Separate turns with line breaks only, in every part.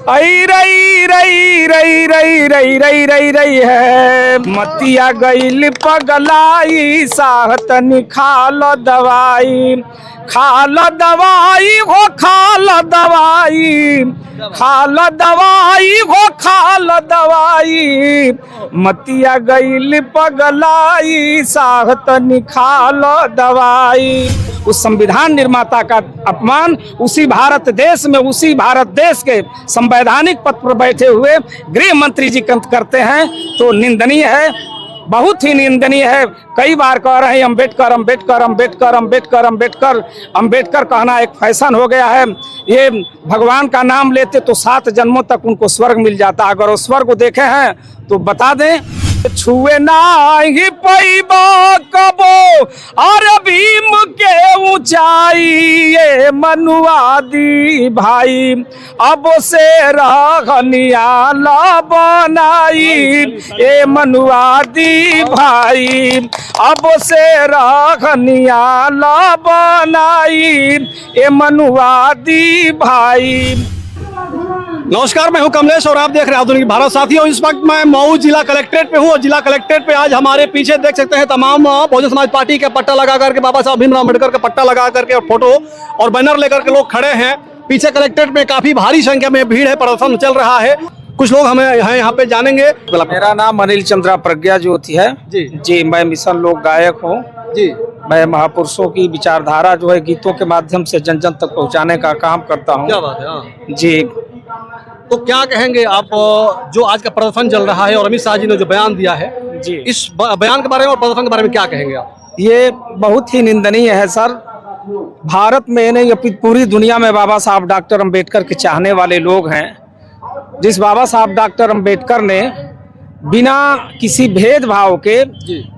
आई रई रई रई रई रई रई रई रई है मतिया गईल पगलाई साहतन खाल दवाई खाल दवाई हो खाल दवाई खाल दवाई हो खाल दवाई मतिया गईल पगलाई साहतन खाल दवाई। उस संविधान निर्माता का अपमान उसी भारत देश के संवैधानिक पद पर बैठे हुए गृह मंत्री जी करते हैं तो निंदनीय है, बहुत ही निंदनीय है। कई बार कह रहे हैं अम्बेडकर अम्बेडकर अम्बेडकर अम्बेडकर अम्बेडकर अम्बेडकर कहना एक फैशन हो गया है। ये भगवान का नाम लेते तो 7 जन्मों तक उनको स्वर्ग मिल जाता। अगर वो स्वर्ग देखे हैं तो बता दें, छुए नाही पैबा कबो और भीम के ऊंचाई ये मनुवादी भाई अब से रहनिया ला बनाई ये मनुवादी भाई अब से रहनिया ला बनाई ये मनुवादी भाई।
नमस्कार, मैं हूं कमलेश और आप देख रहे हैं आधुनिक भारत। साथियों, इस वक्त मैं मऊ जिला कलेक्ट्रेट पे हूं और जिला कलेक्ट्रेट पे आज हमारे पीछे देख सकते हैं तमाम बहुजन समाज पार्टी के पट्टा लगा करके, बाबा साहब भीमराव अम्बेडकर का पट्टा लगा करके और फोटो और बैनर लेकर के लोग खड़े हैं। पीछे कलेक्ट्रेट में काफी भारी संख्या में भीड़ है, प्रदर्शन चल रहा है। कुछ लोग हमें यहाँ पे जानेंगे।
मेरा नाम अनिल चंद्रा प्रज्ञा ज्योति है जी। मैं मिशन लोक गायक हूँ जी। मैं महापुरुषों की विचारधारा जो है गीतों के माध्यम से जन जन तक पहुँचाने का काम करता हूँ।
क्या बात है। हाँ
जी।
तो क्या कहेंगे आप, जो आज का प्रदर्शन चल रहा है और अमित शाह जी ने जो बयान दिया है
जी,
इस बयान के बारे में और प्रदर्शन के बारे में क्या कहेंगे आप?
ये बहुत ही निंदनीय है सर। भारत में नहीं पूरी दुनिया में बाबा साहब डॉक्टर अम्बेडकर के चाहने वाले लोग हैं। जिस बाबा साहब डॉक्टर अम्बेडकर ने बिना किसी भेदभाव के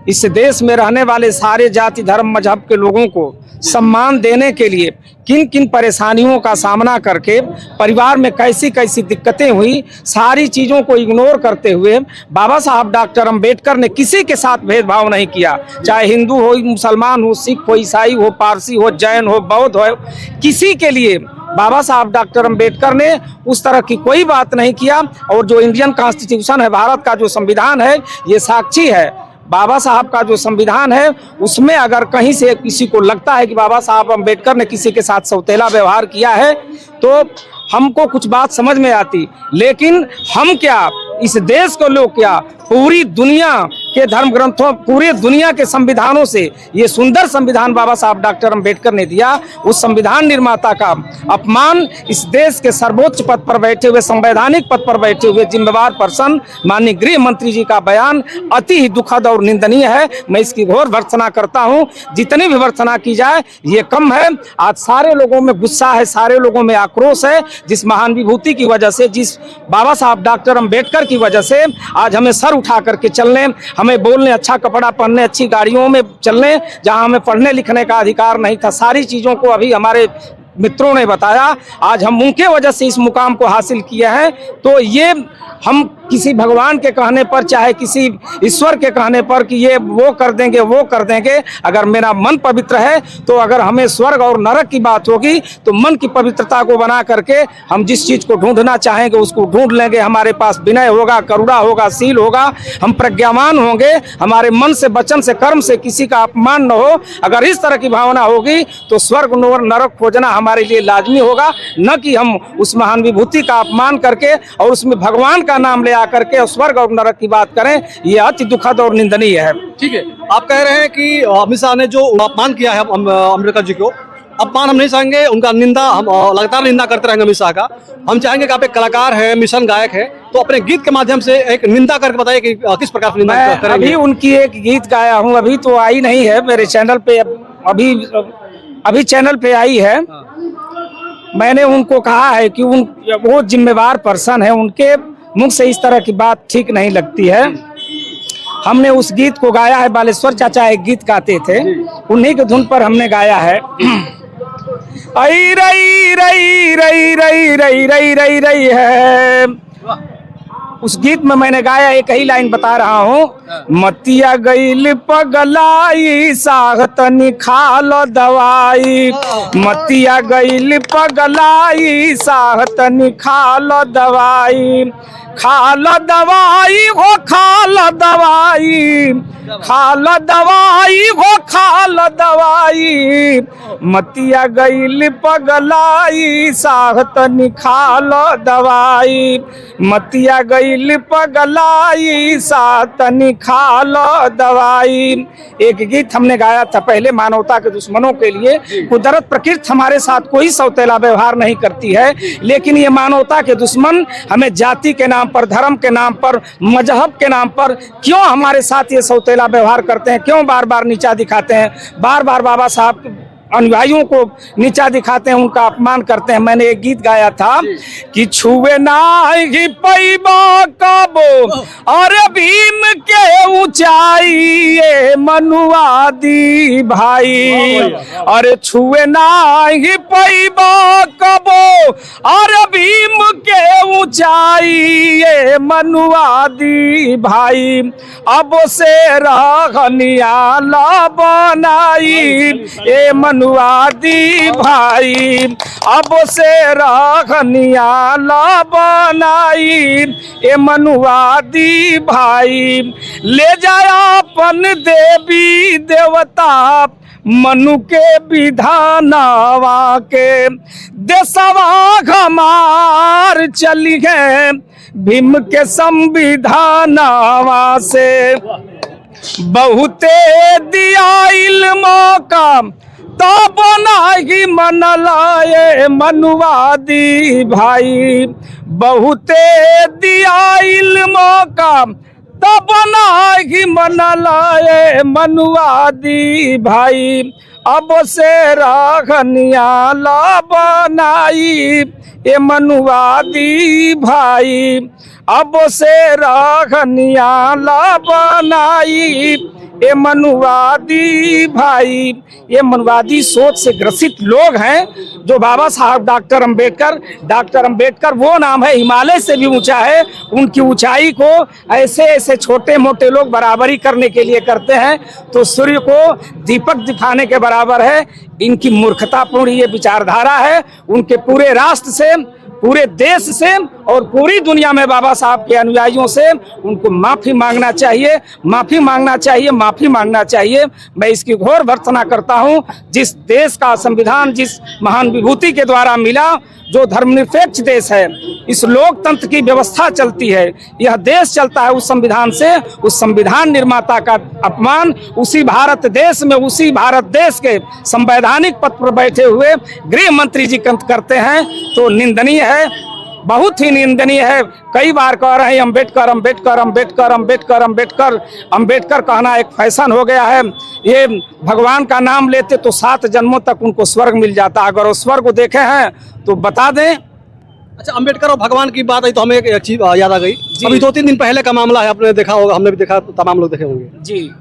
इस देश में रहने वाले सारे जाति धर्म मजहब के लोगों को सम्मान देने के लिए किन किन परेशानियों का सामना करके परिवार में कैसी कैसी दिक्कतें हुई, सारी चीज़ों को इग्नोर करते हुए बाबा साहब डॉक्टर अम्बेडकर ने किसी के साथ भेदभाव नहीं किया। चाहे हिंदू हो, मुसलमान हो, सिख हो, ईसाई हो, पारसी हो, जैन हो, बौद्ध हो, किसी के लिए बाबा साहब डॉक्टर अम्बेडकर ने उस तरह की कोई बात नहीं किया। और जो इंडियन कॉन्स्टिट्यूशन है, भारत का जो संविधान है, ये साक्षी है। बाबा साहब का जो संविधान है उसमें अगर कहीं से किसी को लगता है कि बाबा साहब अम्बेडकर ने किसी के साथ सौतेला व्यवहार किया है तो हमको कुछ बात समझ में आती, लेकिन हम क्या, इस देश को लोग क्या, पूरी दुनिया के धर्म ग्रंथों, पूरी दुनिया के संविधानों से ये सुंदर संविधान बाबा साहब डॉक्टर अम्बेडकर ने दिया। उस संविधान निर्माता का अपमान इस देश के सर्वोच्च पद पर बैठे हुए, संवैधानिक पद पर बैठे हुए जिम्मेवार पर्सन माननीय गृह मंत्री जी का बयान अति ही दुखद और निंदनीय है। मैं इसकी घोर भर्त्सना करता हूँ। जितनी भी भर्त्सना की जाए ये कम है। आज सारे लोगों में गुस्सा है, सारे लोगों में आक्रोश है। जिस महान विभूति की वजह से, जिस बाबा साहब डॉक्टर अम्बेडकर की वजह से आज हमें सर उठा करके चलने, हमें बोलने, अच्छा कपड़ा पहनने, अच्छी गाड़ियों में चलने, जहां हमें पढ़ने लिखने का अधिकार नहीं था, सारी चीज़ों को अभी हमारे मित्रों ने बताया। आज हम उनके वजह से इस मुकाम को हासिल किए हैं। तो ये हम किसी भगवान के कहने पर, चाहे किसी ईश्वर के कहने पर कि ये वो कर देंगे वो कर देंगे, अगर मेरा मन पवित्र है तो अगर हमें स्वर्ग और नरक की बात होगी तो मन की पवित्रता को बना करके हम जिस चीज़ को ढूंढना चाहेंगे उसको ढूंढ लेंगे। हमारे पास विनय होगा, करुणा होगा, शील होगा, हम प्रज्ञावान होंगे, हमारे मन से, वचन से, कर्म से किसी का अपमान न हो। अगर इस तरह की भावना होगी तो स्वर्ग नरक खोजना हमारे लिए लाजमी होगा, न कि हम उस महान विभूति का अपमान करके और उसमें भगवान का नाम ले आकर के स्वर्ग और नरक की बात करें। ये अति दुखद और निंदनीय है।
ठीक है, आप कह रहे हैं कि अमित शाह ने जो अपमान किया है अम्बेडकर जी को, अपमान हम नहीं चाहेंगे, उनका निंदा हम लगातार निंदा करते रहेंगे अमित शाह का। हम चाहेंगे कि आप एक कलाकार हैं, मिशन गायक है, तो अपने गीत के माध्यम से एक निंदा करके बताइए कि किस प्रकार से निंदा करेंगे।
अभी उनकी एक गीत गाया हूँ, अभी तो आई नहीं है मेरे चैनल पे, अभी चैनल पे आई है। मैंने उनको कहा है कि वो जिम्मेवार पर्सन है, उनके मुख से इस तरह की बात ठीक नहीं लगती है। हमने उस गीत को गाया है, बालेश्वर चाचा एक गीत गाते थे, उन्हीं के धुन पर हमने गाया है। आई रई रई रई रई रई रई रई रई है उस गीत में मैंने गाया एक ही लाइन बता रहा हूँ, मतिया गईल पगलाई साहतनी खाल दवाई, मतिया गईल पगलाई साहतनी खाल दवाई, खाल दवाई हो खाल दवाई, खाल दवाई हो खाल दवाई, मतिया गईल पगलाई साहतनी खाल दवाई, मतिया गईल पगलाई साहतनी खाल दवाई। एक गीत हमने गाया था पहले मानवता के दुश्मनों के लिए। कुदरत प्रकृति हमारे साथ कोई सौतेला व्यवहार नहीं करती है, लेकिन ये मानवता के दुश्मन हमें जाति के नाम पर, धर्म के नाम पर, मजहब के नाम पर क्यों हमारे साथ ये सौतेला व्यवहार करते हैं, क्यों बार बार नीचा दिखाते हैं, बार बार बाबा साहब अनुयायियों को नीचा दिखाते हैं, उनका अपमान करते हैं। मैंने एक गीत गाया था कि छुए नाही पैबा कबो और भीम के ऊंचाई ये मनुवादी भाई, अरे छुए नाही पैबा कबो और भीम के ऊंचाई ये मनुवादी भाई, अब से रहनिया ला बनाई ये मनुवादी भाई, अब से रहनिया ला बनाई ये मनुवादी भाई, ले जाया अपन देवी देवता मनु के विधानवा के, देशवा हमार चली है भीम के संविधानवा से, बहुते दियाइल मौका तब नाही मनलाए मनुवादी भाई, बहुते दियाइल मौका तब नाही मनलाए मनुवादी भाई, अब से रहनिया ला बनाई ये मनुवादी भाई, अब से रहनिया ला बनाई ये मनुवादी भाई। ये मनुवादी सोच से ग्रसित लोग हैं जो बाबा साहब डॉक्टर अंबेडकर वो नाम है, हिमालय से भी ऊंचा है। उनकी ऊंचाई को ऐसे ऐसे छोटे मोटे लोग बराबरी करने के लिए करते हैं तो सूर्य को दीपक दिखाने के बराबर है। इनकी मूर्खतापूर्ण ये विचारधारा है। उनके पूरे राष्ट्र से, पूरे देश से और पूरी दुनिया में बाबा साहब के अनुयायियों से उनको माफ़ी मांगना चाहिए, माफ़ी मांगना चाहिए, माफ़ी मांगना चाहिए। मैं इसकी घोर भर्त्सना करता हूं। जिस देश का संविधान जिस महान विभूति के द्वारा मिला, जो धर्मनिरपेक्ष देश है, इस लोकतंत्र की व्यवस्था चलती है, यह देश चलता है उस संविधान से, उस संविधान निर्माता का अपमान उसी भारत देश में, उसी भारत देश के संवैधानिक पद पर बैठे हुए गृह मंत्री जी करते हैं तो निंदनीय है, बहुत ही निंदनीय है। कई बार कह रहे हैं अंबेडकर अंबेडकर अंबेडकर अंबेडकर अंबेडकर अंबेडकर कहना एक फैशन हो गया है। ये भगवान का नाम लेते तो 7 जन्मों तक उनको स्वर्ग मिल जाता। अगर वो स्वर्ग को देखे हैं तो बता दें।
अच्छा, अंबेडकर और भगवान की बात आई तो हमें एक चीज याद आ गई। अभी 2-3 दिन पहले का मामला है, आपने देखा होगा, हमने भी देखा, तमाम लोग देखे होंगे
जी।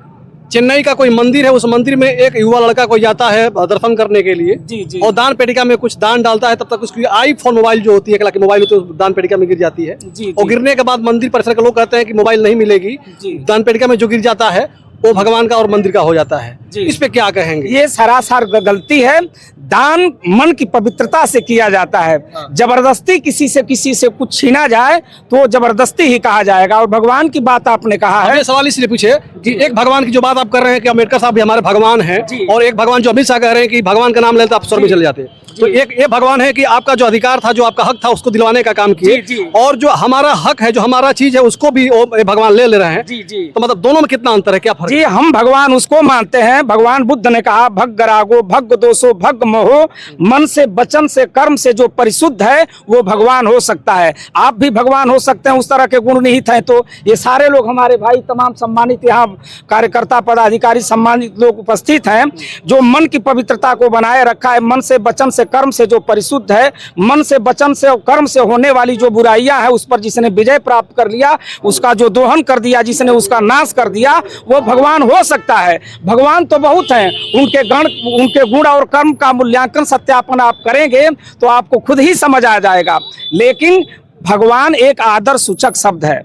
चेन्नई का कोई मंदिर है, उस मंदिर में एक युवा लड़का कोई जाता है दर्शन करने के लिए
जी।
और दान पेटिका में कुछ दान डालता है, तब तक उसकी आईफोन मोबाइल जो होती है, 1 लाख की मोबाइल तो दान पेटिका में गिर जाती है
जी।
और गिरने के बाद मंदिर परिसर के लोग कहते हैं कि मोबाइल नहीं मिलेगी, दान पेटिका में जो गिर जाता है वो भगवान का और मंदिर का हो जाता है। इस पे क्या कहेंगे?
ये सरासर गलती है। दान मन की पवित्रता से किया जाता है। जबरदस्ती किसी से कुछ छीना जाए तो जबरदस्ती ही कहा जाएगा। और भगवान की बात आपने कहा है,
सवाल इसलिए पूछे कि एक भगवान की जो बात आप कर रहे हैं कि अम्बेडकर साहब भी हमारे भगवान हैं, और एक भगवान जो अमित शाह कह रहे हैं कि भगवान का नाम लेते आप स्वर्ग में चले जाते हैं। तो एक ये भगवान है कि आपका जो अधिकार था, जो आपका हक था, उसको दिलवाने का काम किए, और जो हमारा हक है, जो हमारा चीज है, उसको भी भगवान ले रहे हैं। तो मतलब दोनों में कितना अंतर है, क्या फर्क?
जी, हम भगवान उसको मानते हैं। भगवान बुद्ध ने कहा भग गरागो भग दोषो भग मोहो, मन से वचन से कर्म से जो परिशुद्ध है वो भगवान हो सकता है। आप भी भगवान हो सकते हैं। उस तरह के गुण निहित हैं तो ये सारे लोग हमारे भाई, तमाम सम्मानित यहाँ कार्यकर्ता पदाधिकारी सम्मानित लोग उपस्थित हैं, जो मन की पवित्रता को बनाए रखा है। मन से वचन से कर्म से जो परिशुद्ध है, मन से वचन से और कर्म से होने वाली जो बुराइयां हैं उस पर जिसने विजय प्राप्त कर लिया, उसका जो दोहन कर दिया, जिसने उसका नाश कर दिया, वो भगवान हो सकता है। भगवान तो बहुत हैं, उनके गुण और कर्म का मूल्यांकन सत्यापन आप करेंगे तो आपको खुद ही समझ आ जाएगा। लेकिन भगवान एक आदर सूचक शब्द है।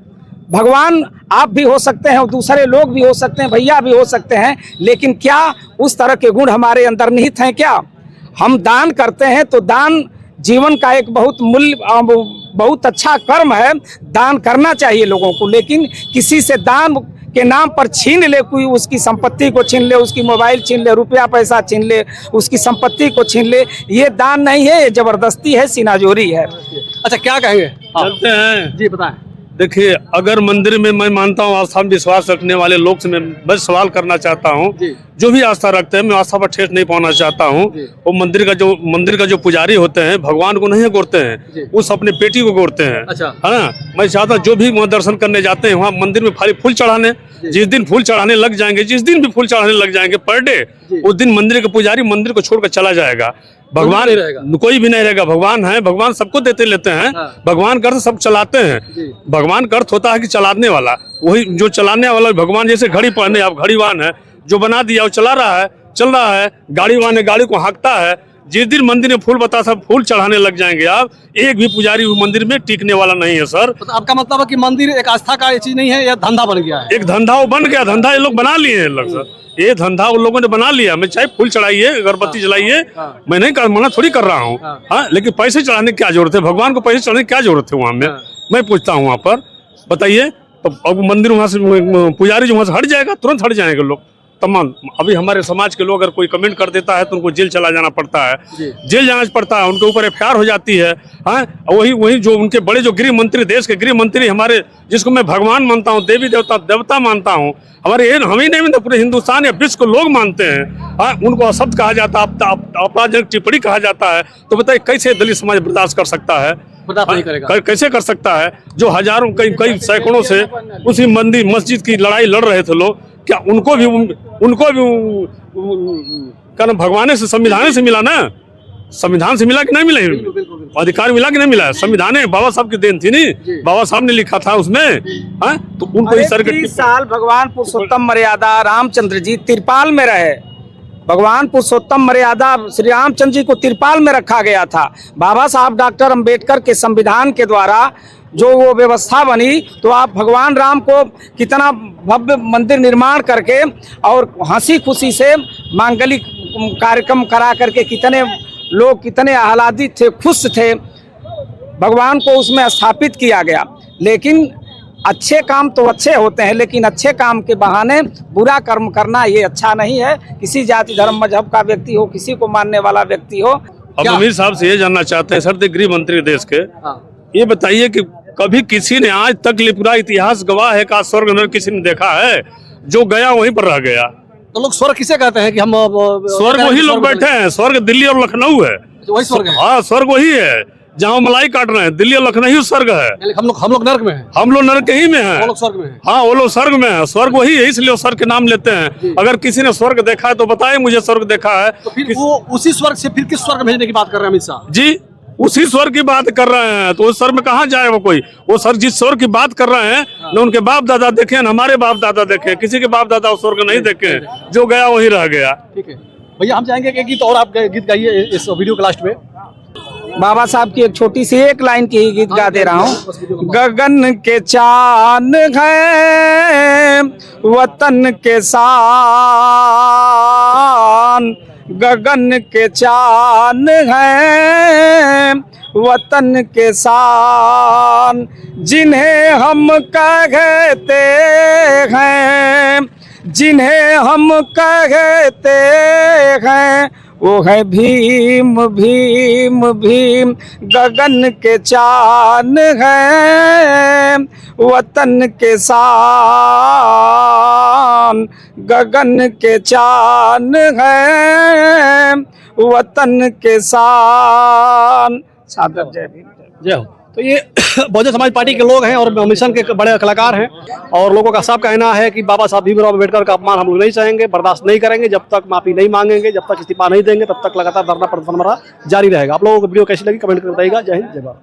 भगवान आप भी हो सकते हैं और दूसरे लोग भी हो सकते हैं, भैया भी हो सकते हैं, लेकिन क्या उस तरह के गुण हमारे अंदर निहित हैं? क्या हम दान करते हैं तो दान जीवन का एक बहुत अच्छा कर्म है, दान करना चाहिए लोगों को। लेकिन किसी से दान के नाम पर छीन ले, कोई उसकी संपत्ति को छीन ले, उसकी मोबाइल छीन ले, रुपया पैसा छीन ले, उसकी संपत्ति को छीन ले, ये दान नहीं है, ये जबरदस्ती है, सीनाजोरी है।
अच्छा, क्या कहेंगे?
चलते हैं।
जी बताएं।
देखिए, अगर मंदिर में मैं मानता हूँ आस्था में विश्वास रखने वाले लोग से मैं बस सवाल करना चाहता हूँ, जो भी आस्था रखते हैं, मैं आस्था पर ठेस नहीं पाना चाहता हूँ। वो मंदिर का जो पुजारी होते हैं, भगवान को नहीं गोरते हैं, उस अपने पेटी को गोरते हैं।
अच्छा।
है ना? मैं चाहता हूँ जो भी वहाँ दर्शन करने जाते हैं, वहाँ मंदिर में खाली फूल चढ़ाने, जिस दिन फूल चढ़ाने लग जाएंगे, जिस दिन भी फूल चढ़ाने लग जाएंगे पर डे, उस दिन मंदिर का पुजारी मंदिर को छोड़कर चला जाएगा। भगवान कोई भी नहीं रहेगा। भगवान है, भगवान सबको देते लेते हैं। भगवान का अर्थ सब चलाते हैं। भगवान का अर्थ होता है कि चलाने वाला, वही जो चलाने वाला भगवान। जैसे घड़ी पहने, आप घड़ीवान है, जो बना दिया वो चला रहा है, चल रहा है। गाड़ीवान है, गाड़ी को हाँकता है। जिस दिन मंदिर में फूल बतासा फूल चढ़ाने लग जाएंगे आप, एक भी पुजारी मंदिर में टिकने वाला नहीं है सर।
तो आपका मतलब है कि मंदिर एक आस्था का ये चीज नहीं है, यह धंधा बन गया है।
एक धंधा वो बन गया, धंधा ये लोग बना लिए हैं लोग सर। ये धंधा उन लोगों ने बना लिया। मैं चाहे फूल चढ़ाइए, अगरबत्ती जलाइए, मैं नहीं मना थोड़ी कर रहा हूँ। हाँ, लेकिन पैसे चढ़ाने की क्या जरूरत है? भगवान को पैसे चढ़ाने की क्या जरूरत है? वहाँ में मैं पूछता हूँ, वहाँ पर बताइए। तो अब मंदिर वहाँ से पुजारी जो वहाँ से हट जाएगा, तुरंत हट जाएंगे लोग तमाम। अभी हमारे समाज के लोग अगर कोई कमेंट कर देता है तो उनको जेल चला जाना पड़ता है, जेल जाना पड़ता है, उनके ऊपर एफआईआर हो जाती है। हाँ, वही जो उनके बड़े जो गृह मंत्री, देश के गृह मंत्री हमारे, जिसको मैं भगवान मानता हूँ, देवी देवता मानता हूँ, हमारे हम ही नहीं, पूरे हिंदुस्तान या विश्व को लोग मानते हैं। हाँ, उनको अशब्द कहा जाता है, आपत्तिजनक टिप्पणी कहा जाता है। तो बताइए कैसे दलित समाज बर्दाश्त कर सकता है?
नहीं करेगा।
कैसे कर सकता है? जो हजारों कई सैकड़ों से उसी मंदिर मस्जिद की लड़ाई लड़ रहे थे लोग, क्या उनको भी क्या भगवान से, संविधान से मिला ना? संविधान से मिला कि नहीं मिला? अधिकार मिला कि नहीं मिला? संविधान बाबा साहब की देन थी नहीं, बाबा साहब ने लिखा था उसमें। हाँ, तो उनको इस तरह के
30 साल भगवान पुरुषोत्तम मर्यादा रामचंद्र जी तिरपाल में रहे। भगवान पुरुषोत्तम मर्यादा श्री रामचंद्र जी को तिरपाल में रखा गया था। बाबा साहब डॉक्टर अंबेडकर के संविधान के द्वारा जो वो व्यवस्था बनी, तो आप भगवान राम को कितना भव्य मंदिर निर्माण करके और हंसी खुशी से मांगलिक कार्यक्रम करा करके कितने लोग कितने आह्लादित थे, खुश थे। भगवान को उसमें स्थापित किया गया। लेकिन अच्छे काम तो अच्छे होते हैं, लेकिन अच्छे काम के बहाने बुरा कर्म करना ये अच्छा नहीं है। किसी जाति धर्म मजहब का व्यक्ति हो, किसी को मानने वाला व्यक्ति हो।
अब अमीर साहब से ये जानना चाहते हैं सर, गृह मंत्री देश के, ये बताइए कि कभी किसी ने आज तक पूरा इतिहास गवाह है का स्वर्ग नरक किसी ने देखा है? जो गया वहीं पर रह गया।
तो लोग स्वर्ग किसे कहते हैं कि हम
स्वर्ग वही लोग बैठे हैं। स्वर्ग दिल्ली और लखनऊ है।
वही स्वर्ग है।
हाँ, स्वर्ग वही है जहाँ मलाई काट रहे हैं। दिल्ली और लखनऊ ही स्वर्ग है।
हम लोग नरक में हैं।
हम लोग नरक ही में हैं।
वो लोग स्वर्ग में हैं।
हाँ, वो लोग स्वर्ग में है। स्वर्ग वही है, इसलिए स्वर्ग के नाम लेते हैं। अगर किसी ने स्वर्ग देखा है तो बताए मुझे स्वर्ग देखा है।
तो फिर वो उसी स्वर्ग से फिर किस स्वर्ग भेजने की बात कर रहे हैं अमित शाह
जी? उसी स्वर्ग की बात कर रहे हैं। तो उस स्वर्ग में कहाँ जाए वो कोई? वो स्वर्ग जिस स्वर्ग की बात कर रहे हैं, न उनके बाप दादा देखे, न हमारे बाप दादा देखे। किसी के बाप दादा उस स्वर्ग नहीं देखे। जो गया वही रह गया।
ठीक है भैया, हम चाहेंगे एक गीत और आप गीत गाइए इस वीडियो के लास्ट में।
बाबा साहब की एक छोटी सी एक लाइन की ही गीत गा दे रहा हूँ। गगन के चांद है वतन के शान, गगन के चांद है वतन के शान, जिन्हें हम कहते हैं, जिन्हें हम कहते हैं, वो है भीम भीम भीम। गगन के चांद है वतन के शान, गगन के चांद है वतन के शान। सादर जय भीम,
जय हो। तो ये बहुजन समाज पार्टी के लोग हैं और मिशन के बड़े कलाकार हैं। और लोगों का साफ कहना है कि बाबा साहब भीमराव अम्बेडकर का अपमान हम लोग नहीं सहेंगे, बर्दाश्त नहीं करेंगे। जब तक माफी नहीं मांगेंगे, जब तक इस्तीफा नहीं देंगे, तब तक लगातार धरना प्रदर्शन हमारा जारी रहेगा। आप लोगों को वीडियो कैसी लगी कमेंट कर बताइएगा। जय हिंद, जय भारत।